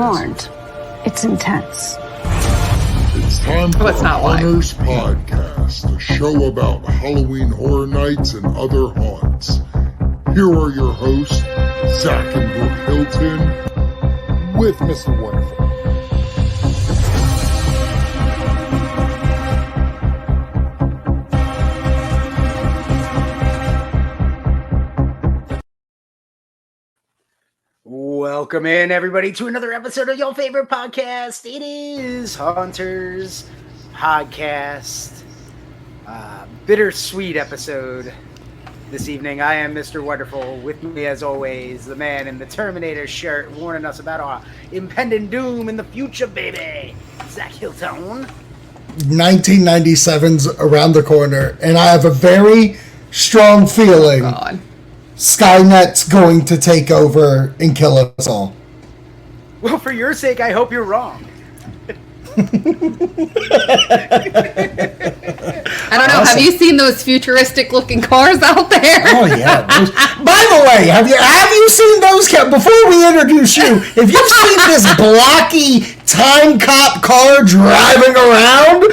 warned. It's intense. It's time for it's not Hunters Podcast, a show about Halloween horror nights and other haunts. Here are your hosts, Zach and Brooke Hilton, with Mr. Wonderful. Welcome in, everybody, to another episode of your favorite podcast. It is Hunters Podcast. Bittersweet episode this evening. I am Mr. Wonderful. With me, as always, the man in the Terminator shirt warning us about our impending doom in the future, baby. Zach Hilton. 1997's around the corner, and I have a very strong feeling Skynet's going to take over and kill us all. Well, for your sake, I hope you're wrong. I don't know. Have you seen those futuristic looking cars out there? Oh yeah. By the way, have you seen those? Before we introduce you, if you've seen this blocky time cop car driving around,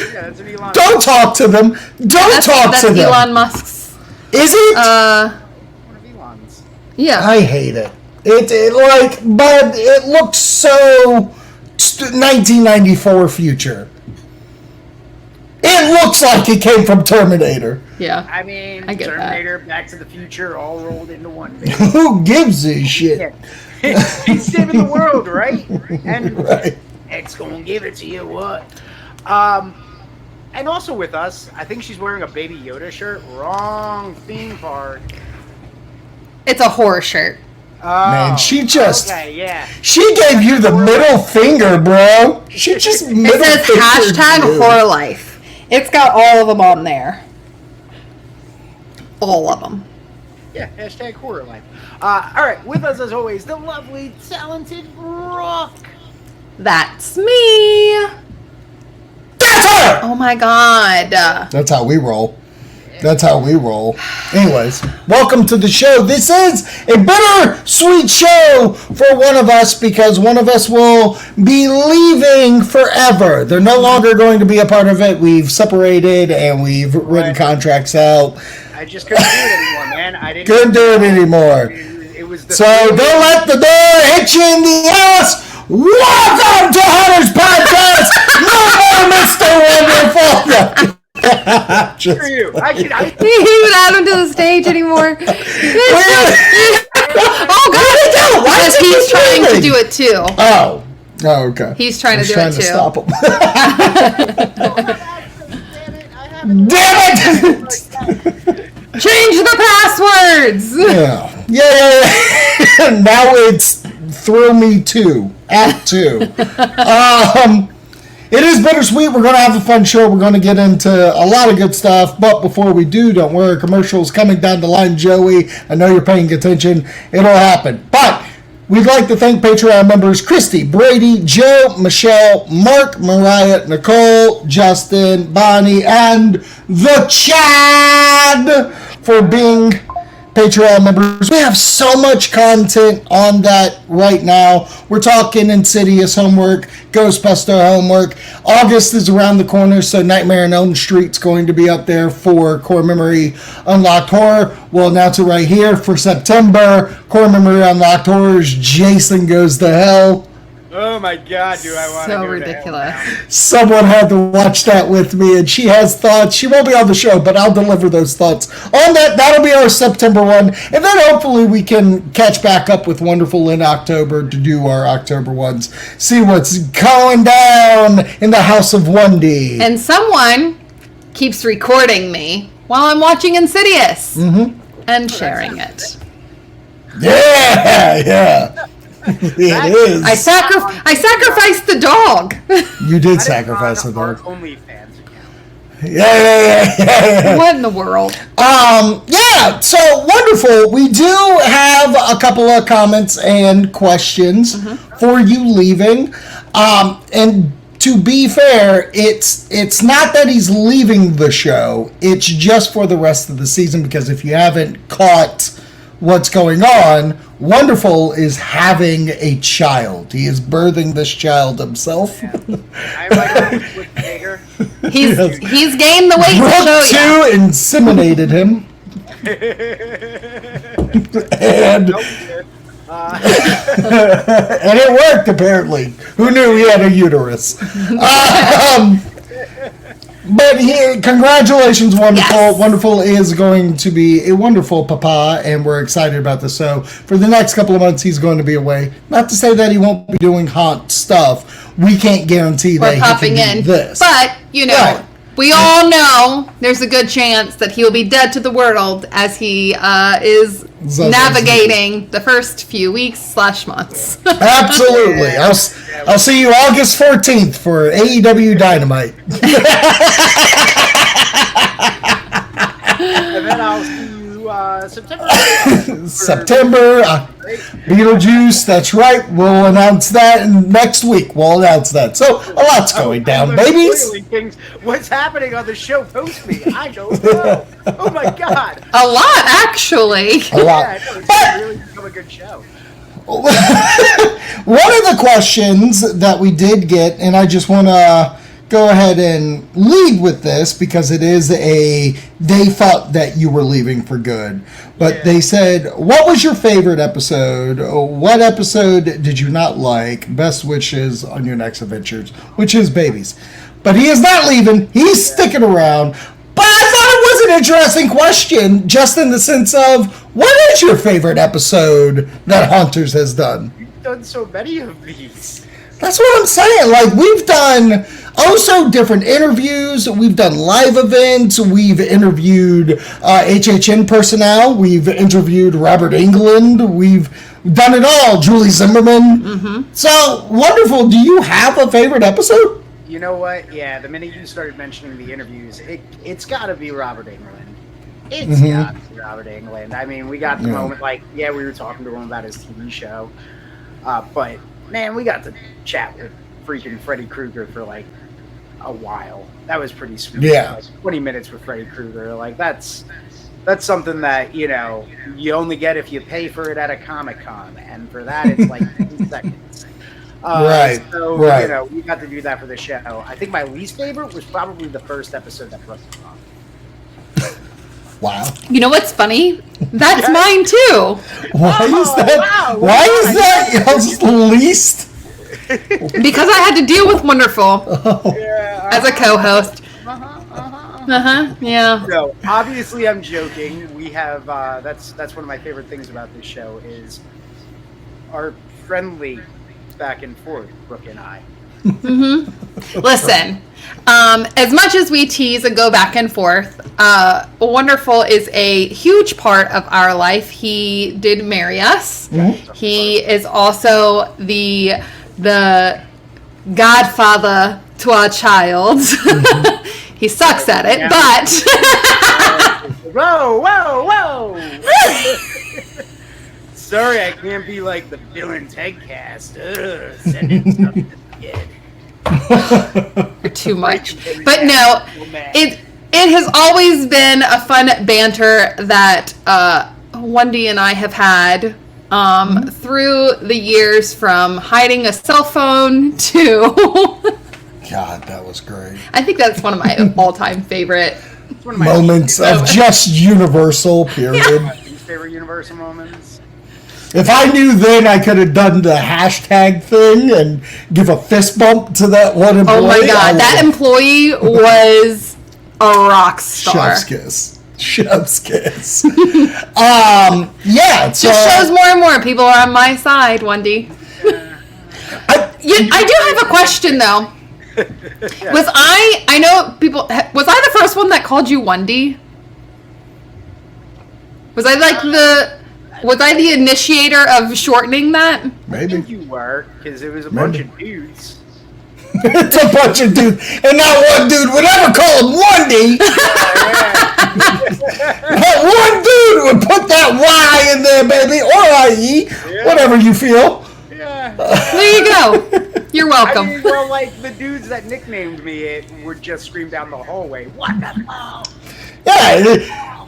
don't talk to them. Don't talk to them. That's Elon Musk's. Is it? One of Elon's. Yeah. I hate it. But it looks so 1994 future. It looks like it came from Terminator. Yeah. I mean, I get Terminator, Back to the Future, all rolled into one. Who gives a shit? Yeah. He's saving the world, right? And right. It's gonna give it to you, what? And also with us, I think she's wearing a Baby Yoda shirt. Wrong theme park. It's a horror shirt. Oh, Man, she just... Okay, yeah. She gave you the middle finger, bro. She just It says hashtag horror life. It's got all of them on there. All of them. Yeah, hashtag horror life. Alright, with us as always, the lovely, talented Brooke. That's me. That's her! Oh my god. That's how we roll. That's how we roll. Anyways, welcome to the show. This is a bittersweet show for one of us because one of us will be leaving forever. They're no longer going to be a part of it. We've separated and we've written contracts out. I just couldn't do it anymore, man. Couldn't do it anymore. It was So don't let the door hit you in the ass. Welcome to Hunters Podcast. No more Mr. Wonderful. For you. I He even add him to the stage anymore. Oh god! Because he's trying to do it too. Oh, okay. He's trying to do it too. Stop him. Damn it! Change the passwords. Yeah. Now it's throw me to Act 2. It is bittersweet. We're going to have a fun show. We're going to get into a lot of good stuff. But before we do, don't worry. Commercials coming down the line, Joey. I know you're paying attention. It'll happen. But we'd like to thank Patreon members Christy, Brady, Joe, Michelle, Mark, Mariah, Nicole, Justin, Bonnie, and the Chad for being Patreon members. We have so much content on that right now. We're talking Insidious homework, Ghostbuster homework. August is around the corner, so Nightmare on Elm Street's going to be up there for Core Memory Unlocked Horror. We'll announce it right here for September. Core Memory Unlocked Horror's Jason Goes to Hell. Oh my god, do I want to So go ridiculous. Someone had to watch that with me, and she has thoughts. She won't be on the show, but I'll deliver those thoughts on that. That'll be our September one, and then hopefully we can catch back up with Wonderful in October to do our October ones. See what's going down in the House of Wendy. And someone keeps recording me while I'm watching Insidious and sharing it. Yeah. It is. I sacrificed the dog. You did sacrifice the dog. OnlyFans account. Yeah. What in the world? Yeah, so wonderful. We do have a couple of comments and questions for you leaving. And to be fair, it's not that he's leaving the show. It's just for the rest of the season because if you haven't caught what's going on, Wonderful is having a child. He is birthing this child himself. Yeah. I might have looked bigger. He's gained the weight to show Brooke, you. too, inseminated him. And, and it worked, apparently. Who knew he had a uterus? But congratulations, Wonderful. Yes. Wonderful is going to be a wonderful papa, and we're excited about this. So for the next couple of months, he's going to be away. Not to say that he won't be doing haunt stuff. We can't guarantee that Or popping he can in. do this. But, you know, Right. we all know there's a good chance that he'll be dead to the world as he is navigating the first few weeks/months. Absolutely. I'll see you August 14th for AEW Dynamite. And then I'll see you September. September, Beetlejuice, that's right. We'll announce that next week. We'll announce that. So a lot's going down, babies. What's happening on the show post me? I don't know. Oh my god. A lot, actually. A lot. Yeah, I know, it's really become a good show. One of the questions that we did get, and I just want to go ahead and lead with this because it is they thought that you were leaving for good. But they said, what was your favorite episode? What episode did you not like? Best wishes on your next adventures, which is babies. But he is not leaving. He's sticking around. But I thought it was an interesting question, just in the sense of, what is your favorite episode that Haunters has done? You've done so many of these. That's what I'm saying. Like, we've done so different interviews. We've done live events. We've interviewed HHN personnel. We've interviewed Robert England. We've done it all. Julie Zimmerman. Mm-hmm. So, Wonderful. Do you have a favorite episode? You know what? Yeah, the minute you started mentioning the interviews, it's got to be Robert England. It's got to be Robert England. I mean, we got the moment, like, we were talking to him about his TV show. But, man, we got to chat with freaking Freddy Krueger for, like, a while. That was pretty sweet. Yeah. Like, 20 minutes with Freddy Krueger. Like, that's something that, you know, you only get if you pay for it at a Comic-Con. And for that, it's like 10 seconds. Right. So, right. you know, we got to do that for the show. I think my least favorite was probably the first episode that Russ was on. Wow. You know what's funny? That's mine too. Why is that? Wow. Why is that y'all's least? Because I had to deal with Wonderful as a co-host. Yeah. No, obviously I'm joking. We have that's one of my favorite things about this show is our friendly back and forth, Brooke and I. Listen, as much as we tease and go back and forth, Wonderful is a huge part of our life. He did marry us. Mm-hmm. He is also the godfather to our child. Mm-hmm. He sucks at it, but... Whoa! Sorry, I can't be like the Bill and Ted cast. Sending stuff to the kid. You're too much. But no, it has always been a fun banter that Wendy and I have had through the years, from hiding a cell phone to... God, that was great. I think that's one of my all-time favorite moments of just Universal, period. My favorite Universal moments. If I knew then, I could have done the hashtag thing and give a fist bump to that one employee. Oh my God, that employee was a rock star. Chef's kiss. Yeah. So, just shows more and more people are on my side, Wendy. I do have a question though. Was I know people, was I the first one that called you Wendy? Was I the initiator of shortening that? Maybe. I think you were, because it was a bunch of dudes. It's a bunch of dudes, and not one dude would ever call him Wendy. Not one dude would put that Y in there, baby, or IE, whatever you feel. Yeah. There you go. You're welcome. I mean, well, like, the dudes that nicknamed me it would just scream down the hallway, "What the fuck?" Yeah.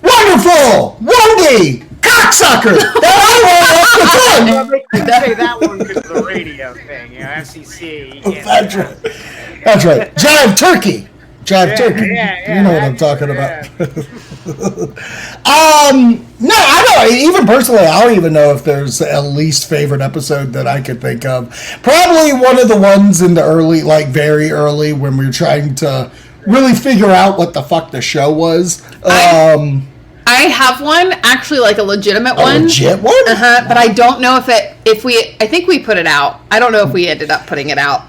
Wonderful! wonderful Wendy cocksucker that I wrote off the tongue. I couldn't say that one because of the radio thing, FCC. You can't That's say right. That's right. Jive turkey. Jive turkey. Yeah, You know what I'm talking yeah. about. No, I don't. Even personally, I don't even know if there's a least favorite episode that I could think of. Probably one of the ones in the early, like very early, when we were trying to really figure out what the fuck the show was. I have one, actually, like a legitimate one. Legit one? But I don't know I think we put it out. I don't know if we ended up putting it out.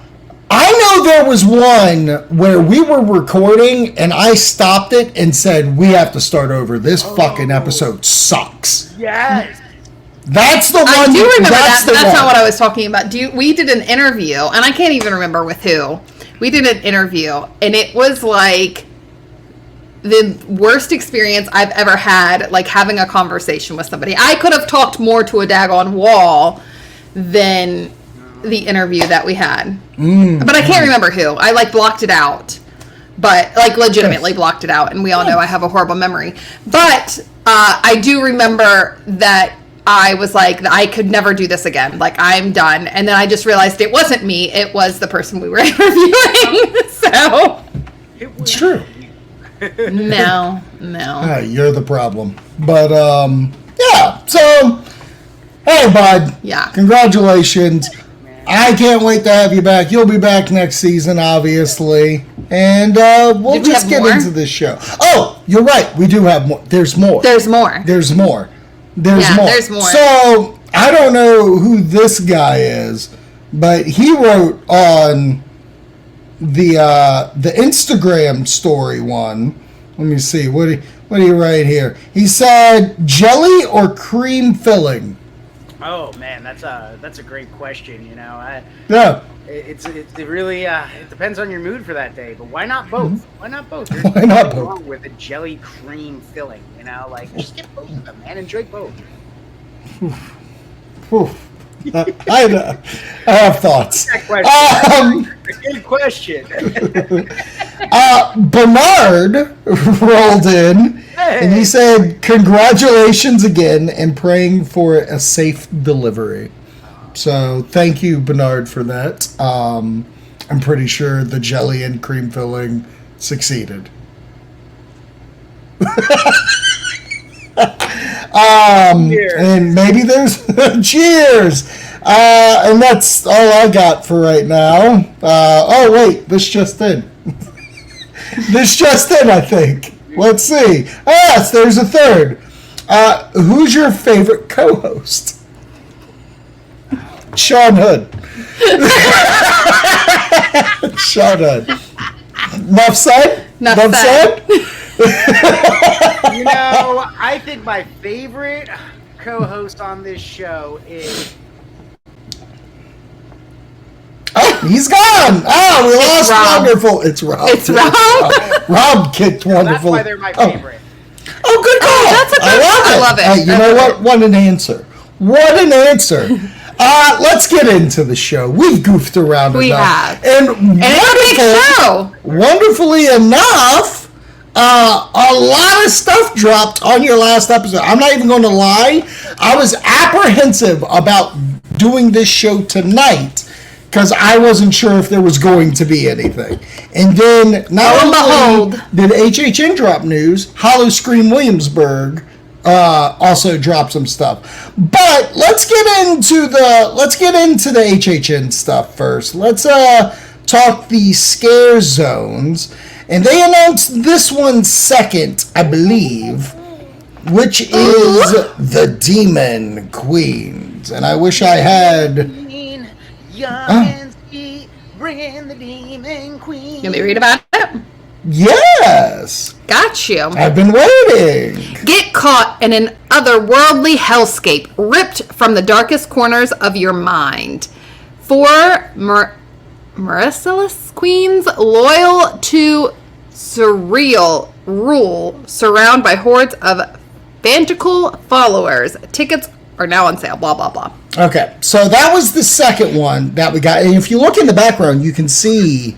I know there was one where we were recording and I stopped it and said, we have to start over. This fucking episode sucks. Yes. That's the one. I do remember that's that, but that's one. not what I was talking about. We did an interview, and I can't even remember with who. We did an interview, and it was like the worst experience I've ever had, like having a conversation with somebody. I could have talked more to a daggone wall than the interview that we had. But I can't remember who. I like blocked it out. But like legitimately blocked it out, and we all know I have a horrible memory. But I do remember that I was like, I could never do this again. Like, I'm done. And then I just realized it wasn't me. It was the person we were interviewing. So It's true. no. You're the problem. But, yeah. So, hey, bud. Yeah. Congratulations. I can't wait to have you back. You'll be back next season, obviously. And we'll Did we just have get more? into this show. Oh, you're right. We do have more. There's more. There's more. There's more. Yeah, there's more. So, I don't know who this guy is, but he wrote on the Instagram story one. Let me see. What do you write here? He said, jelly or cream filling? Oh man, that's a great question. You know, Yeah. it really it depends on your mood for that day. But why not both? Why not both? There's Why not nothing both? wrong with a jelly cream filling. You know, like just get both of them, man. Enjoy both. Whew. I have thoughts. Good question. Good question. Bernard rolled in, and he said, congratulations again, and praying for a safe delivery. So thank you, Bernard, for that. I'm pretty sure the jelly and cream filling succeeded. And maybe there's cheers. And that's all I got for right now. Oh wait, this just in. This just in, I think. Let's see. Yes, there's a third. Who's your favorite co-host? Sean Hood. Sean Hood. Enough said? Enough said. You know, I think my favorite co-host on this show is. Oh, he's gone. Oh, we lost Rob. Wonderful. It's Rob. It's Rob. Rob kicked Wonderful. That's why they're my favorite. Oh, good call. That's a good- I love it. Hey, you I know love what? What an answer. What an answer. Let's get into the show. We've goofed around We enough. have. And it's a big show. Wonderfully enough, a lot of stuff dropped on your last episode. I'm not even going to lie. I was apprehensive about doing this show tonight because I wasn't sure if there was going to be anything. And then, not only did HHN drop news, Howl-O-Scream Williamsburg also dropped some stuff. But let's get into the HHN stuff first. Let's talk the scare zones. And they announced this one second, I believe, which is the Demon Queens. And I wish I had... Bring the Demon Queen. Let me read about it. Yes! Got you. I've been waiting. Get caught in an otherworldly hellscape ripped from the darkest corners of your mind. Four merciless queens loyal to surreal rule surrounded by hordes of fanatical followers. Tickets are now on sale, blah, blah, blah. Okay, so that was the second one that we got. And if you look in the background, you can see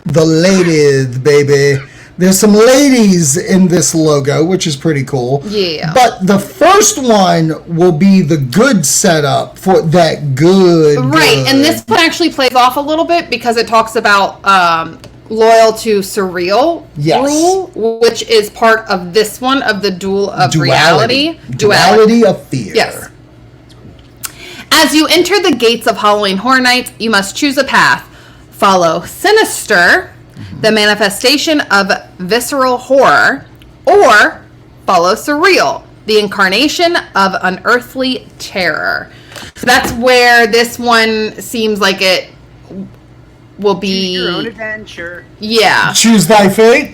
the ladies, baby. There's some ladies in this logo, which is pretty cool. Yeah. But the first one will be the good setup for that good. Right, and this one actually plays off a little bit because it talks about loyal to surreal rule, which is part of this one of the dual of reality. Duality of fear. Yes. As you enter the gates of Halloween Horror Nights, you must choose a path. Follow sinister, the manifestation of visceral horror, or follow surreal, the incarnation of unearthly terror. So that's where this one seems like it will be. Choose your own adventure. Yeah. Choose thy fate.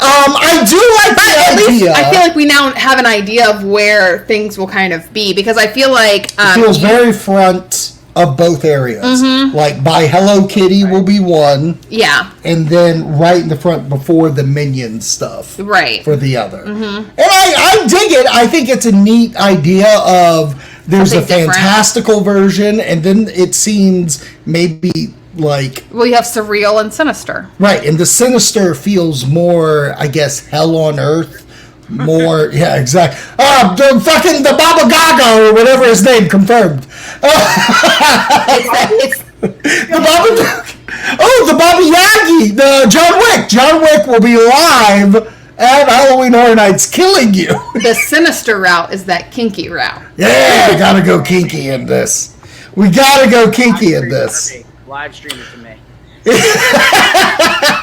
I do like the idea. I feel like we now have an idea of where things will kind of be, because I feel like it feels very front of both areas. Like by Hello Kitty will be one. Yeah. And then right in the front before the Minions stuff. Right. For the other. And I dig it. I think it's a neat idea of there's a fantastical version, and then it seems maybe like... Well, you have surreal and sinister. Right, and the sinister feels more, I guess, hell on earth. More, yeah, exactly. The Baba Gaga, or whatever his name, confirmed. It's the Baba... Oh, the Baba Yagi, the John Wick. John Wick will be live at Halloween Horror Nights killing you. The sinister route is that kinky route. Yeah, we gotta go kinky in this. We gotta go kinky in this. Live stream it to me.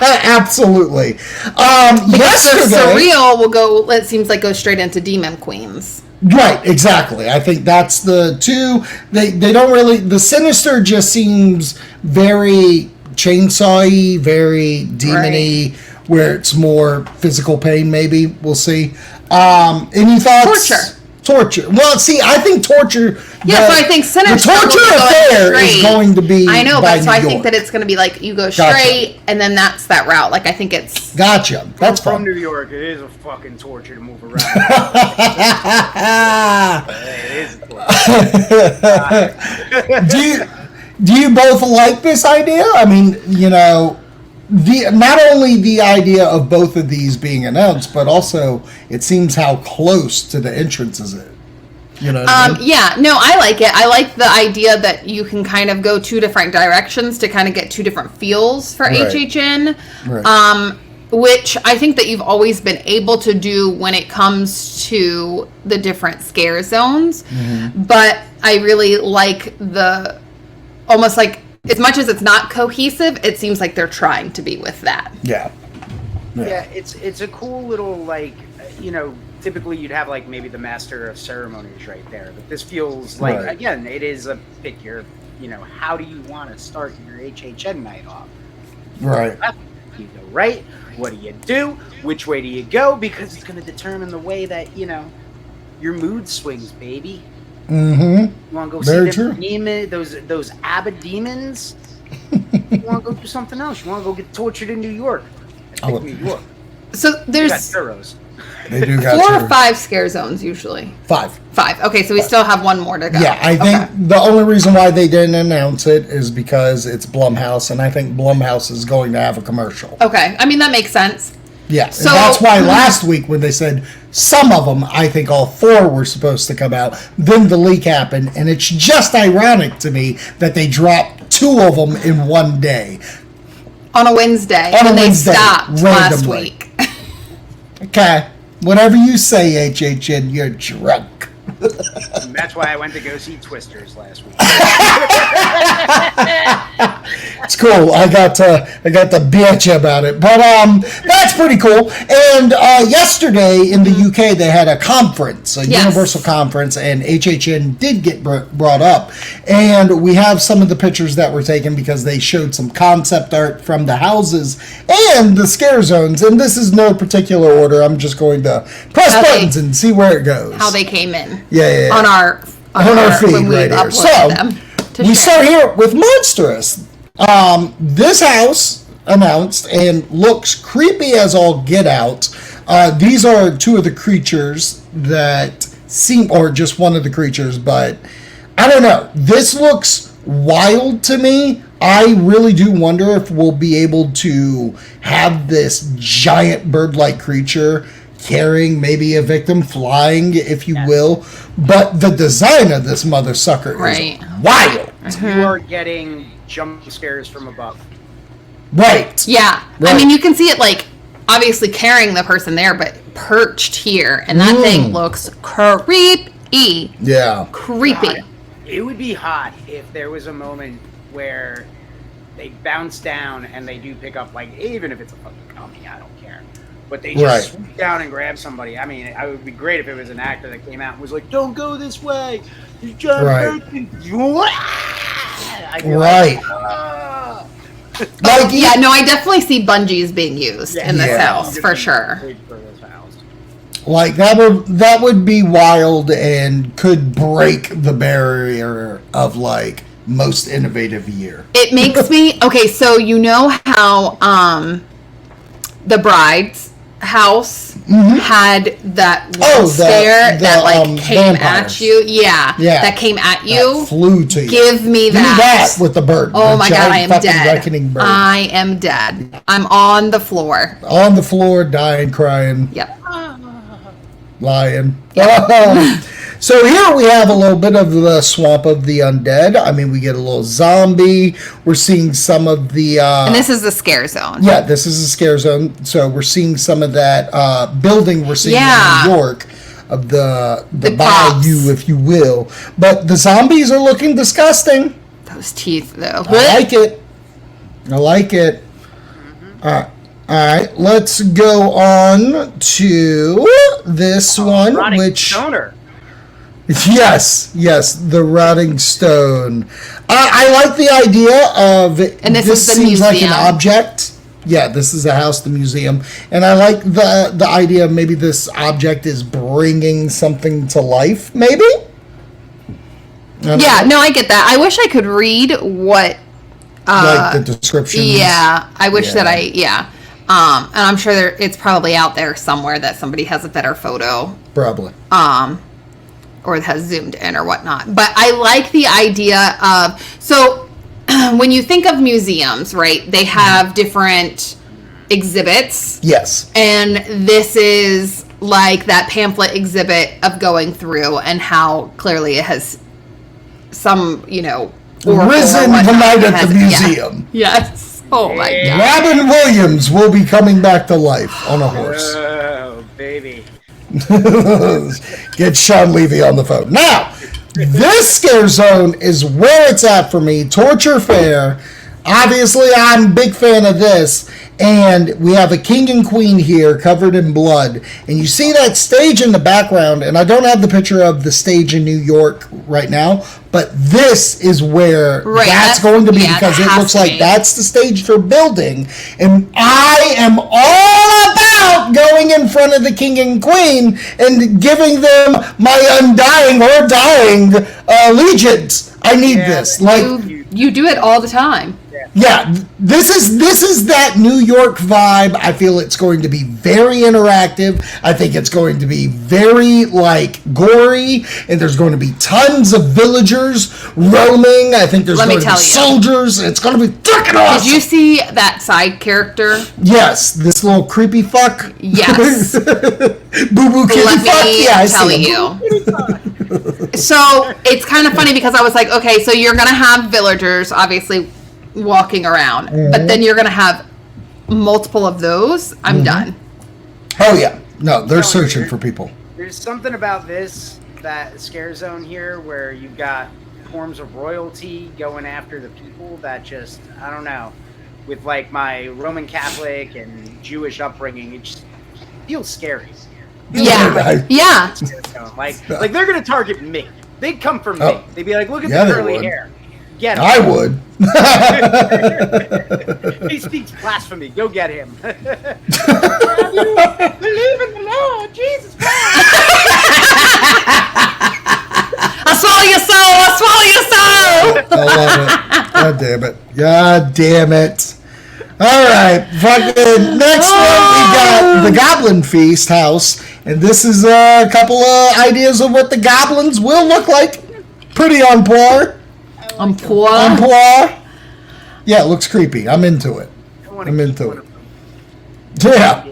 Absolutely. Yesterday, the surreal will go. It seems like go straight into Demon Queens. Right, exactly. I think that's the two. They don't really. The sinister just seems very chainsaw-y, very demon-y, where it's more physical pain. Maybe we'll see. Any thoughts? Torture. Well, see, I think torture. Yeah, so I think sinister. The torture affair is going to be. I know, but so I think that it's going to be like you go straight, and then that's that route. Like I think it's. Gotcha. That's from New York. It is a fucking torture to move around. It is a torture. Do you both like this idea? I mean, you know. Not only the idea of both of these being announced, but also it seems how close to the entrance is it. You know what I mean? Yeah, no, I like it. I like the idea that you can kind of go two different directions to kind of get two different feels for HHN. Right. Which I think that you've always been able to do when it comes to the different scare zones. But I really like the almost like, as much as it's not cohesive, it seems like they're trying to be with that. Yeah, it's a cool little, like, you know, typically you'd have like maybe the master of ceremonies right there, but this feels like again, it is a pick your, you know, how do you want to start your HHN night off? Right. You go right. What do you do? Which way do you go? Because it's going to determine the way that, you know, your mood swings, baby. You want to go Very see true. those Abba demons? You want to go do something else? You want to go get tortured in New York? I pick New York. So there's They do got 4 or 5 scare zones usually. 5. Okay, so we still have one more to go. Yeah, I think the only reason why they didn't announce it is because it's Blumhouse, and I think Blumhouse is going to have a commercial. Okay, I mean that makes sense. Yeah, so, and that's why last week when they said some of them, I think all 4 were supposed to come out, then the leak happened, and it's just ironic to me that they dropped 2 of them in one day. On a Wednesday. And they stopped last week. Okay, whatever you say, HHN, you're drunk. That's why I went to go see Twisters last week. It's cool. I got to bitch about it, but that's pretty cool. And yesterday in the UK they had a conference, a Universal conference, and HHN did get brought up. And we have some of the pictures that were taken because they showed some concept art from the houses and the scare zones. And this is no particular order. I'm just going to press buttons and see where it goes. How they came in. Yeah. On our feed right here. So we start here with Monstrous. This house announced and looks creepy as all get out. These are 2 of the creatures that seem, or just one of the creatures, but I don't know. This looks wild to me. I really do wonder if we'll be able to have this giant bird-like creature carrying maybe a victim, flying, if you will. But the design of this mother sucker is wild. You are getting jump scares from above. Right. Yeah. Right. I mean, you can see it, like, obviously carrying the person there, but perched here. And that thing looks creepy. Yeah. Creepy. God, it would be hot if there was a moment where they bounce down and they do pick up, like, even if it's a fucking comedy, I don't care. But they just swoop down and grab somebody. I mean, it would be great if it was an actor that came out and was like, "Don't go this way. There's giant birds." Right. Like, yeah, no, I definitely see bungees being used in this house, for sure. Like, that would be wild and could break the barrier of, like, most innovative year. It makes me... Okay, so you know how the bride's house had that stair that, like, came vampires. at you? Yeah. That came at you. That flew to you. Give me that. Give me that with the bird. Oh, the my God, I am dead. Reckoning bird. I am dead. I'm on the floor. On the floor, dying, crying. Yep. Lying. So here we have a little bit of the swamp of the undead. I mean, we get a little zombie. We're seeing some of the... and this is the scare zone. Yeah, this is a scare zone. So we're seeing some of that building we're seeing in New York of the bayou, if you will. But the zombies are looking disgusting. Those teeth, though. I like it. All right, let's go on to this one, which... Stoner. Yes, the rotting stone. I like the idea of and this is the seems museum. Like an object. Yeah, this is a house, the museum, and I like the idea of maybe this object is bringing something to life. Maybe. Yeah, no, I get that. I wish I could read what. Like the description. Yeah, I wish that I. Yeah. And I'm sure it's probably out there somewhere that somebody has a better photo. Probably. Or has zoomed in or whatnot. But I like the idea of, so when you think of museums, right, they have different exhibits. Yes. And this is like that pamphlet exhibit of going through and how clearly it has some, risen the night at the museum. Yeah. Yes. Oh my God. Robin Williams will be coming back to life on a horse. Oh, baby. Get Sean Levy on the phone. Now, this scare zone is where it's at for me. Torture Fair. Obviously, I'm a big fan of this. And we have a king and queen here covered in blood. And you see that stage in the background. And I don't have the picture of the stage in New York right now. But this is where that's going to be, because it looks like that's the stage they're building. And I am all about going in front of the king and queen and giving them my undying or dying allegiance. I need this. Like you do it all the time. Yeah, this is that New York vibe. I feel it's going to be very interactive. I think it's going to be very, like, gory, and there's going to be tons of villagers roaming. I think there's going to be soldiers. It's going to be freaking awesome. Did you see that side character? Yes, this little creepy fuck. Yes. Boo-boo kitty fuck. Yeah, I tell you. So it's kind of funny because I was like, okay, so you're going to have villagers, obviously, walking around, but then you're gonna have multiple of those. I'm done. Oh yeah, no, they're searching for people. There's something about that scare zone here where you've got forms of royalty going after the people that just, I don't know, with like my Roman Catholic and Jewish upbringing, it just feels scary. Yeah. Like they're gonna target me. They'd come for me. They'd be like, look at the curly hair. Get him. I would. He speaks blasphemy. Go get him. Believe in the Lord Jesus Christ. I swallow your soul. I love it. God damn it. All right. Fucking next one, we got the Goblin Feast house. And this is a couple of ideas of what the goblins will look like. Pretty on par. Ampoule. Yeah, it looks creepy. I'm into it. I'm into it. Yeah.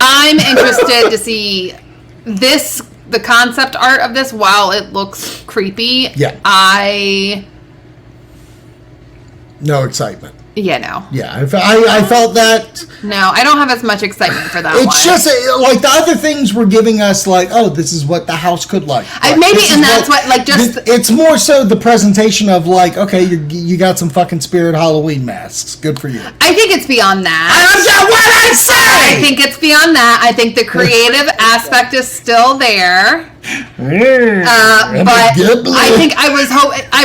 I'm interested to see the concept art of this. While it looks creepy, no excitement. Yeah, no. Yeah, I felt that. No, I don't have as much excitement for that one. It's just like the other things were giving us, like, oh, this is what the house could look like. Maybe, and that's what, like, just... It's more so the presentation of, like, okay, you got some fucking spirit Halloween masks. Good for you. I think it's beyond that. What I say! I think it's beyond that. I think the creative aspect is still there. But I think I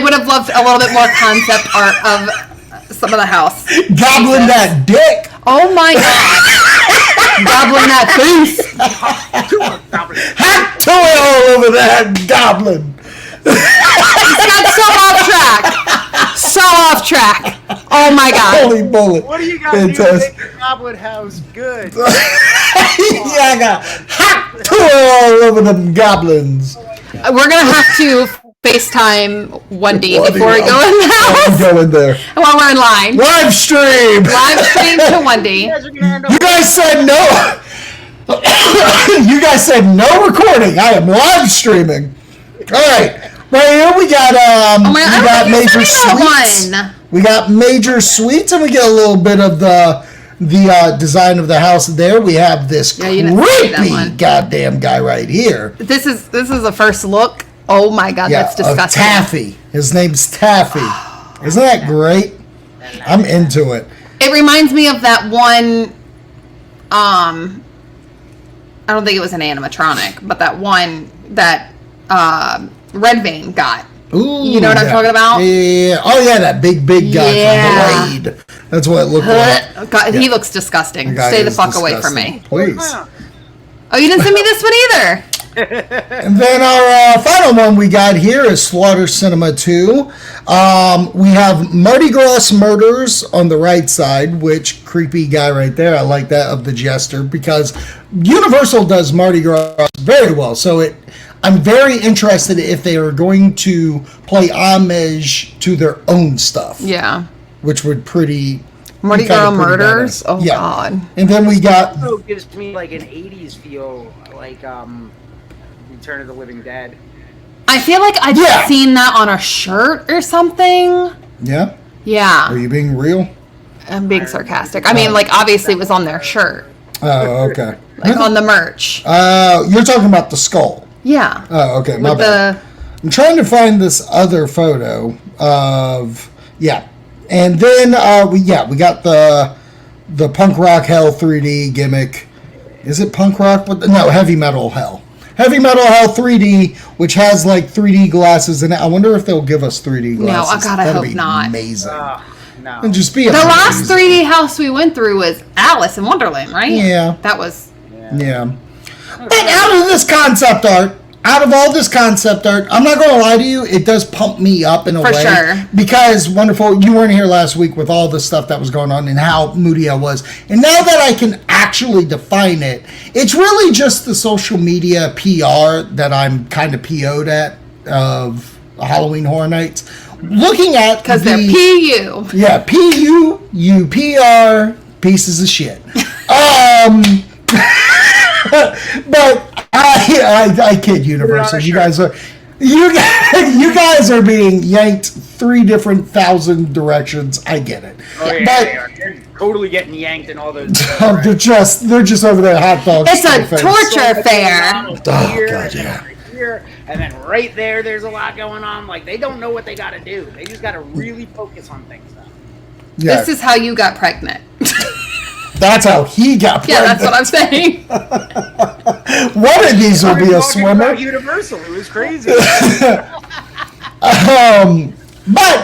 would have loved a little bit more concept art of some of the house. Gobbling that dick. Oh my god. Gobbling that face. Hot toy all over that goblin. It's got so off track. Oh my god. Holy bullet. What do you got to do to make your goblin house good? Yeah, I got hot toy all over them goblins. We're going to have to FaceTime Wendy before we go in the house. I'm going there. While we're in line. Live stream To Wendy. You guys said no. You guys said no recording. I am live streaming. All right. Right here we got we got major suites. We got major suites, and we get a little bit of the design of the house there. We have this creepy goddamn guy right here. This is the first look. Oh my god, that's disgusting. Taffy. His name's Taffy. Isn't that great? I'm into it. It reminds me of that one. I don't think it was an animatronic, but that one that Red Vein got. Ooh, you know what I'm talking about? Yeah. Oh yeah, that big guy from Blade. That's what it looked like. God, he looks disgusting. Stay the fuck away from me, please. Oh, you didn't send me this one either. And then our final one we got here is Slaughter Cinema 2. We have Mardi Gras Murders on the right side, which creepy guy right there. I like that, of the Jester, because Universal does Mardi Gras very well. So I'm very interested if they are going to play homage to their own stuff. Yeah. Which would Mardi Gras Murders? Oh, yeah. God. And then we got... It gives me like an 80s feel, like Return of the Living Dead. I feel like I've seen that on a shirt or something. Yeah? Yeah. Are you being real? I'm being sarcastic. I mean, like, obviously it was on their shirt. Oh, okay. Like on the merch. You're talking about the skull. Yeah. Oh, okay. My bad. I'm trying to find this other photo of... Yeah. And then, we got the Punk Rock Hell 3D gimmick. Is it Punk Rock? No, Heavy Metal Hell. Heavy Metal Hell 3D, which has like 3D glasses in it. I wonder if they'll give us 3D glasses. No, I hope not. Amazing. No. And just be the last 3D house we went through was Alice in Wonderland, right? Yeah. That was... Yeah. And out of all this concept art, I'm not going to lie to you, it does pump me up in a way. For sure. Because, Wonderful, you weren't here last week with all the stuff that was going on and how moody I was. And now that I can actually define it, it's really just the social media PR that I'm kind of PO'd at of Halloween Horror Nights. Looking at because they're PU. Yeah, PU, you PR, pieces of shit. But I kid Universal. You guys are being yanked 3 different thousand directions. I get it. Oh yeah, but, they're totally getting yanked in all those. They're just over there hot dogs. It's a torture fair. Oh god, yeah. Here, and then right there's a lot going on. Like they don't know what they got to do. They just got to really focus on things. Now. Yeah. This is how you got pregnant. That's how he got pregnant. Yeah, that's what I'm saying. One of these will be a swimmer. Universal, it was crazy. But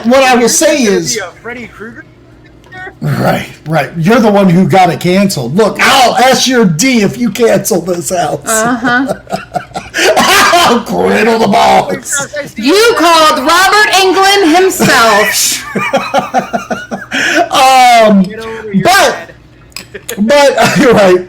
what I will say is, Freddy Krueger. Right. You're the one who got it canceled. Look, I'll ask your D if you cancel this house. I'll griddle the balls. You called Robert Englund himself. But you're right.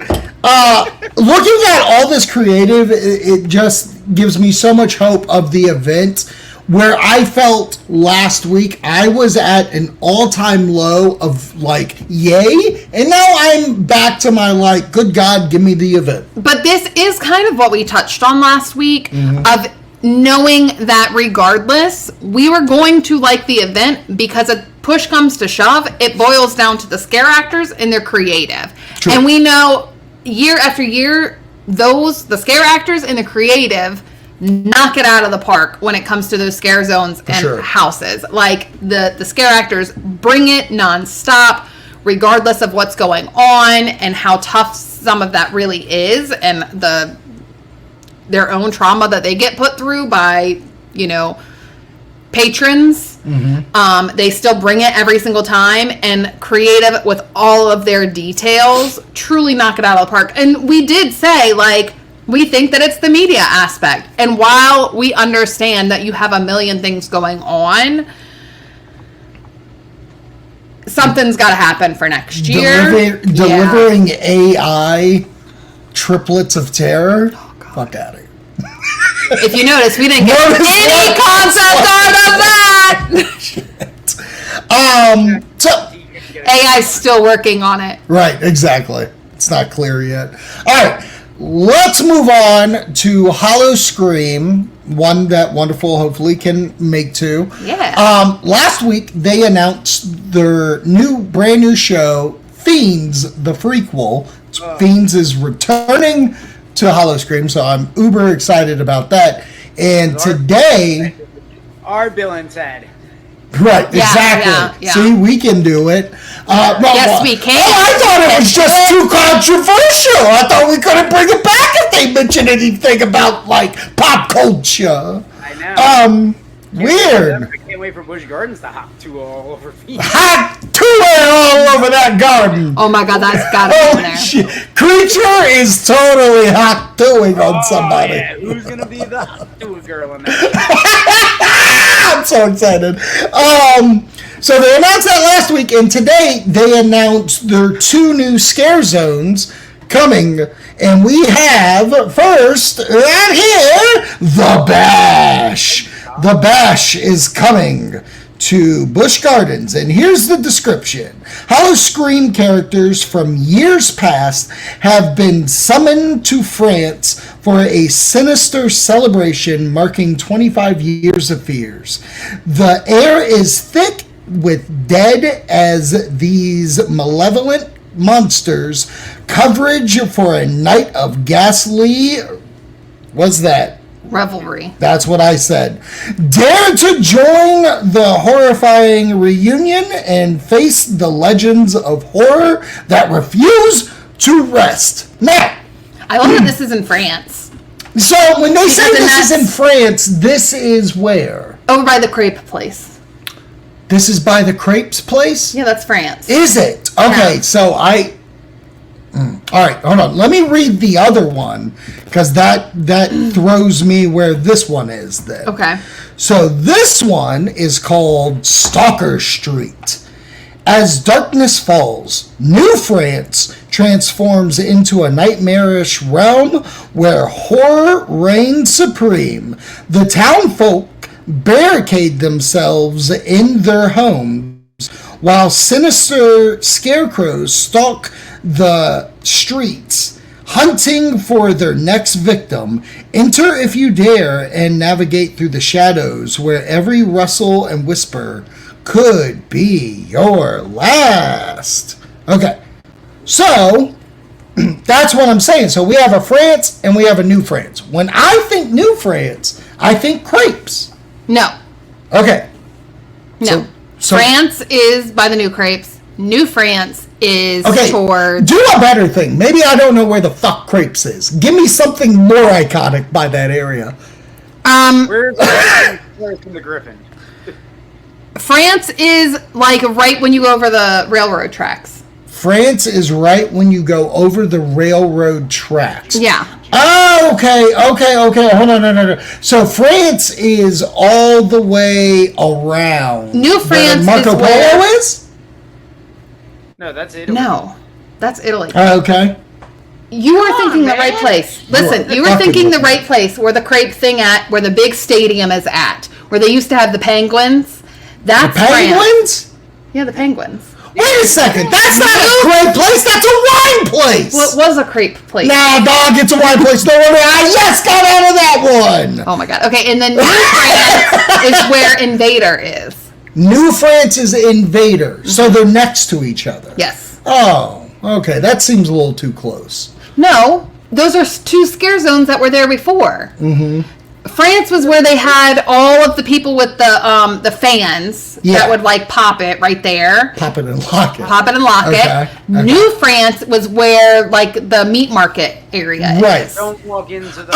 Looking at all this creative, it just gives me so much hope of the event where I felt last week I was at an all-time low of like, yay, and now I'm back to my like, good God, give me the event. But this is kind of what we touched on last week, of knowing that regardless, we were going to like the event because a push comes to shove, it boils down to the scare actors and their creative. True. And we know year after year, the scare actors and the creative knock it out of the park when it comes to those scare zones and houses. Like the scare actors bring it nonstop, regardless of what's going on and how tough some of that really is, and their own trauma that they get put through by, patrons. They still bring it every single time, and creative with all of their details truly knock it out of the park. And we did say, like, we think that it's the media aspect. And while we understand that you have a million things going on, something's got to happen for next year. Delivering AI triplets of terror? Oh, Fuck out of here. If you notice, we didn't get any concept art of that. So AI's still working on it. Right, exactly. It's not clear yet. All right, let's move on to Howl-O-Scream, one that Wonderful hopefully can make too. Yeah. Last week they announced their brand new show, Fiends, the prequel. Fiends is returning to Howl-O-Scream, so I'm uber excited about that. And today, our Bill and Ted. Right, exactly. Yeah. See, we can do it. Yes, we can. Oh, I thought it was just too controversial. I thought we couldn't bring it back if they mentioned anything about, like, pop culture. I know. Weird. I can't wait for Busch Gardens to hop to all over feet. Hot tour all over that garden. Oh my God, that's got to be in there. Shit. Creature is totally hot doing on somebody. Yeah. Who's gonna be the hot tour girl in that? I'm so excited. So they announced that last week, and today they announced their 2 new scare zones coming. And we have first right here the Bash. The Bash is coming to Busch Gardens, and here's the description. Howl-O-Scream characters from years past have been summoned to France for a sinister celebration marking 25 years of fears. The air is thick with dead as these malevolent monsters. Coverage for a night of ghastly... What's that? Revelry. That's what I said. Dare to join the horrifying reunion and face the legends of horror that refuse to rest. Now, I love that this is in France. So when they say this is in France, this is where? Over by the crepe place. This is by the crepes place? Yeah, that's France. Is it? Okay, Yeah. so all right, hold on. Let me read the other one, because that throws me where this one is then. Okay. So this one is called Stalker Street. As darkness falls, New France transforms into a nightmarish realm where horror reigns supreme. The townfolk barricade themselves in their homes, while sinister scarecrows stalk the streets, hunting for their next victim. Enter if you dare and navigate through the shadows where every rustle and whisper could be your last. Okay, so that's what I'm saying. So we have a France and we have a New France. When I think New France, I think crepes. No. Okay. No. So France is by the New Crepes. New France is towards... Do a better thing. Maybe I don't know where the fuck crepes is. Give me something more iconic by that area. Where's the Griffin? France is like right when you go over the railroad tracks. France is right when you go over the railroad tracks. Yeah. Oh, okay. Hold on, no. So France is all the way around. New France Marco is Polo where... is? No, that's Italy. No, that's Italy. Okay. You were thinking the right place. Listen, you were thinking the right place where the crepe thing where the big stadium is at, where they used to have the Penguins. That's The Penguins? France. Yeah, the Penguins. Wait a second. That's not a crepe place. That's a wine place. Well, it was a crepe place. Nah, dog, it's a wine place. No wonder I just got out of that one. Oh my god. Okay, and then New France is where Invader is. New France is Invader, so they're next to each other. Yes. Oh, okay. That seems a little too close. No, those are two scare zones that were there before. Mm-hmm. France was where they had all of the people with the fans that would like pop it right there. Pop it and lock it. Pop it and lock it. New France was where like the meat market area is. Don't walk into the.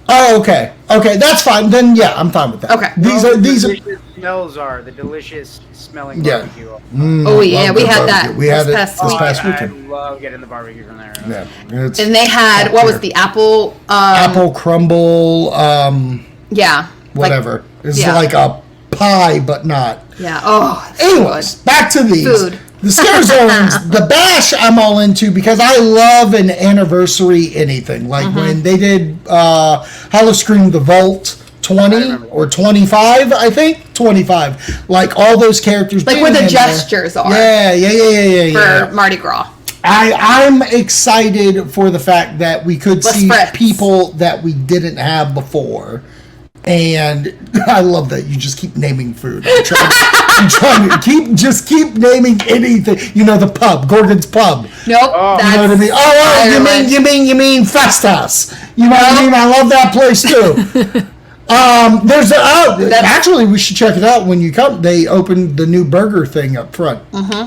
Oh, okay. Okay, that's fine. Then yeah, I'm fine with that. Okay. These are smells are the delicious smelling barbecue. Oh yeah, we had that. We had it this past I weekend. love getting the barbecue from there. Yeah, and they had what was the apple? Apple crumble. Yeah. Whatever. It's like a pie, but not. Yeah. Oh. Anyways, back to these. Food. The scare zones, the bash I'm all into because I love an anniversary anything. Like when they did Howl-O-Scream the Vault 20 or 25, I think. 25. Like all those characters. Like where the gestures are. Yeah. For Mardi Gras. I'm excited for the fact that we could see people that we didn't have before. And I love that you just keep naming food. I'm trying to keep naming anything. You know, the pub, Gorgon's Pub. Nope. You know what I mean? Oh, you mean Fest House. You know what I mean? I love that place too. Actually, we should check it out when you come. They opened the new burger thing up front,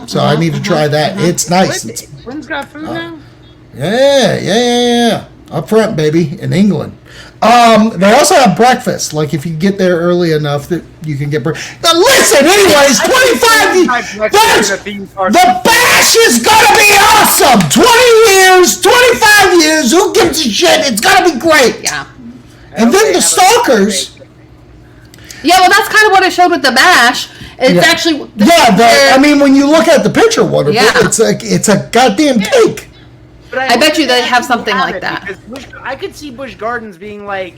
so I need to try that. It's nice. Quinn's got food now. Yeah. Up front, baby, in England. They also have breakfast. Like if you get there early enough that you can get breakfast. Now listen, anyways, 25. The bash is gonna be awesome. 20 years, 25 years. Who gives a shit? It's gonna be great. Yeah. And then the stalkers. Yeah, well, that's kind of what it showed with the bash. It's actually I mean, when you look at the picture, it's a goddamn cake. But I bet you they have something like that. I could see Busch Gardens being like,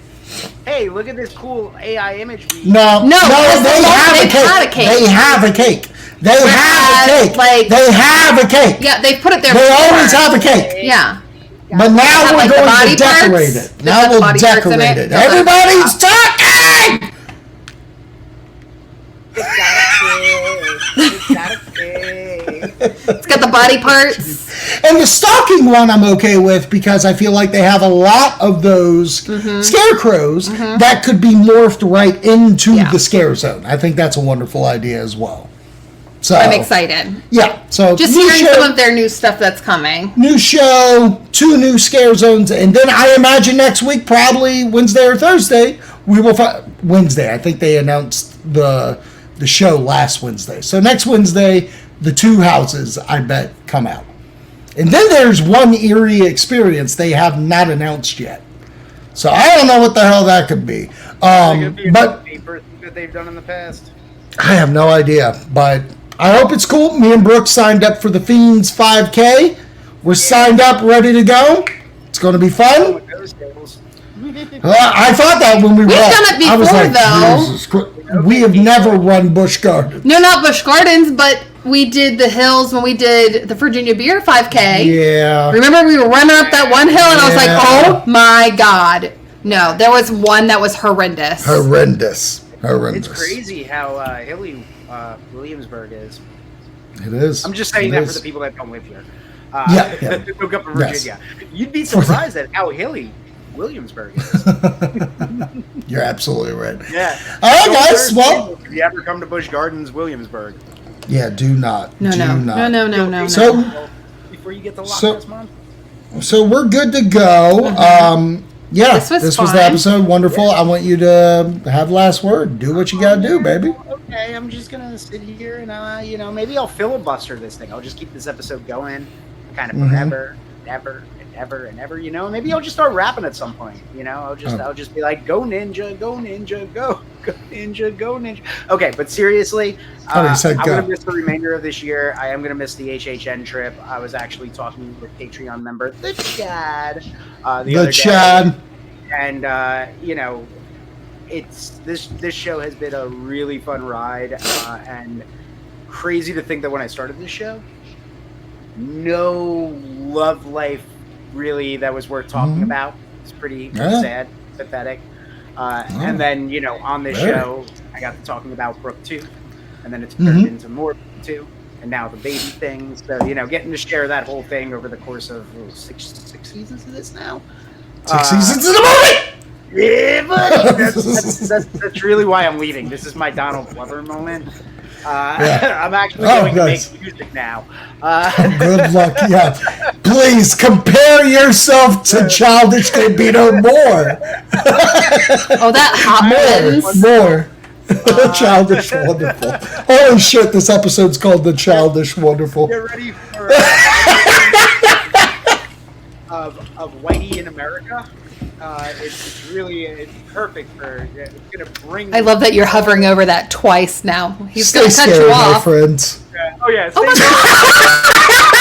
"Hey, look at this cool AI image." No, they have a cake. They have a cake. They have a cake. Yeah, they put it there. They always have a cake. Yeah. But now we're going to decorate it. Now we'll decorate it. Everybody's talking! It's got the body parts. And the stalking one I'm okay with because I feel like they have a lot of those scarecrows that could be morphed right into the scare zone. I think that's a wonderful idea as well. So I'm excited. Yeah. So just hearing some of their new stuff that's coming. New show, 2 new scare zones, and then I imagine next week, probably Wednesday or Thursday, we will Wednesday. I think they announced the show last Wednesday. So next Wednesday, the 2 houses I bet come out. And then there's one eerie experience they have not announced yet. So I don't know what the hell that could be. But that they've done in the past. I have no idea, but I hope it's cool. Me and Brooke signed up for the Fiends 5K. We're signed up, ready to go. It's going to be fun. I thought that when we were. We've done it before, though. We have never run Busch Gardens. No, not Busch Gardens, but we did the hills when we did the Virginia Beer 5K. Yeah. Remember we were running up that one hill and I was like, oh my God. No, there was one that was horrendous. Horrendous. It's crazy how hilly Williamsburg is. It is. I'm just saying that for the people that don't live here. Look up in Virginia. Yes. You'd be surprised at how hilly Williamsburg is. You're absolutely right. Yeah. All right, guys. Well, if you ever come to Busch Gardens, Williamsburg. Yeah, do not. No. So before you get to lock this month. So we're good to go. Yeah, this was the episode. Wonderful. Yeah. I want you to have last word. Do what you got to do, baby. Okay, I'm just going to sit here and, maybe I'll filibuster this thing. I'll just keep this episode going kind of forever, never, and ever and ever. Maybe I'll just start rapping at some point. I'll just be like, go ninja, go ninja, go ninja, go ninja. Okay, but seriously, I'm gonna miss the remainder of this year. I am gonna miss the HHN trip. I was actually talking with Patreon member the Chad the other day, and this show has been a really fun ride, and crazy to think that when I started this show, no love life really that was worth talking about. It's pretty sad, pathetic. And then, on this show, I got to talking about Brooke 2, and then it's turned into more Brooke 2, and now the baby thing. So, getting to share that whole thing over the course of six seasons of this now. 6 seasons in a movie! Yeah, buddy. That's really why I'm leaving. This is my Donald Glover moment. I'm actually going to make music now. Good luck. Yeah. Please compare yourself to Childish Gambino more. That happens. More. Childish Wonderful. Holy shit, this episode's called The Childish Wonderful. Get ready for of Whitey in America. It's really perfect for. It's gonna bring. I love that you're hovering over that twice now. He's Stay gonna cut scary, you my off. friends. Oh yeah. Oh my God.